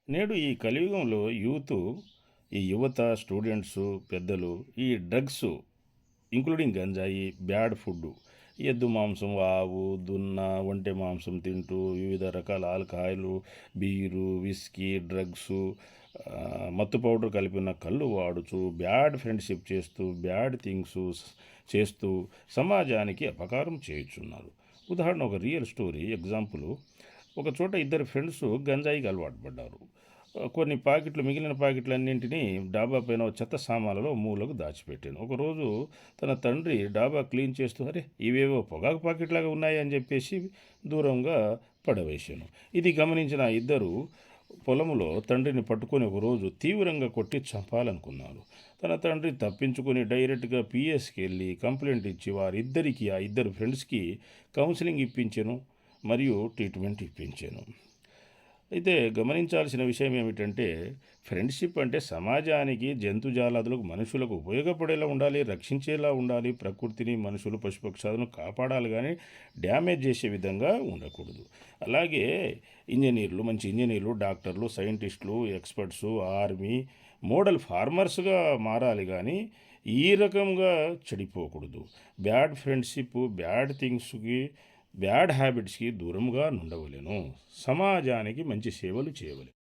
నేడు ఈ కలియుగంలో ఈ యువత, స్టూడెంట్సు, పెద్దలు ఈ డ్రగ్స్ ఇంక్లూడింగ్ గంజాయి, బ్యాడ్ ఫుడ్డు, ఎద్దు మాంసం, ఆవు, దున్న, ఒంటె మాంసం తింటూ వివిధ రకాల ఆల్కహాయిలు, బీరు, విస్కీ, డ్రగ్సు, మత్తు పౌడర్ కలిపిన కళ్ళు వాడుచూ, బ్యాడ్ ఫ్రెండ్షిప్ చేస్తూ, బ్యాడ్ థింగ్స్ చేస్తూ సమాజానికి అపకారం చేయుచున్నారు. ఉదాహరణ ఒక రియల్ స్టోరీ ఎగ్జాంపుల్. ఒక చోట ఇద్దరు ఫ్రెండ్స్ గంజాయికి అలవాటు పడ్డారు. కొన్ని ప్యాకెట్లు మిగిలిన ప్యాకెట్లన్నింటినీ డాబా పైన ఓ చెత్త సామాన్లలో మూలకు దాచిపెట్టాను. ఒకరోజు తన తండ్రి డాబా క్లీన్ చేస్తూ, అరే ఇవేవో పొగాకు ప్యాకెట్లాగా ఉన్నాయి అని చెప్పేసి దూరంగా పడవేశాను. ఇది గమనించిన ఆ ఇద్దరు పొలంలో తండ్రిని పట్టుకొని ఒకరోజు తీవ్రంగా కొట్టి చంపాలనుకున్నారు. తన తండ్రి తప్పించుకొని డైరెక్ట్గా పిఎస్కి వెళ్ళి కంప్లైంట్ ఇచ్చి ఆ ఇద్దరు ఫ్రెండ్స్కి కౌన్సిలింగ్ ఇప్పించాను మరియు ట్రీట్మెంట్ ఇప్పించాను. అయితే గమనించాల్సిన విషయం ఏమిటంటే, ఫ్రెండ్షిప్ అంటే సమాజానికి, జంతుజాలాదులకు, మనుషులకు ఉపయోగపడేలా ఉండాలి, రక్షించేలా ఉండాలి, ప్రకృతిని, మనుషులు, పశుపక్షాలను కాపాడాలి కానీ డ్యామేజ్ చేసే విధంగా ఉండకూడదు. అలాగే మంచి ఇంజనీర్లు, డాక్టర్లు, సైంటిస్టులు, ఎక్స్పర్ట్సు, ఆర్మీ, మోడల్ ఫార్మర్స్గా మారాలి కానీ ఈ రకంగా చెడిపోకూడదు. బ్యాడ్ ఫ్రెండ్షిప్, బ్యాడ్ థింగ్స్కి, బ్యాడ్ హ్యాబిట్స్కి దూరంగా నుండవలెను. సమాజానికి మంచి సేవలు చేయవలెను.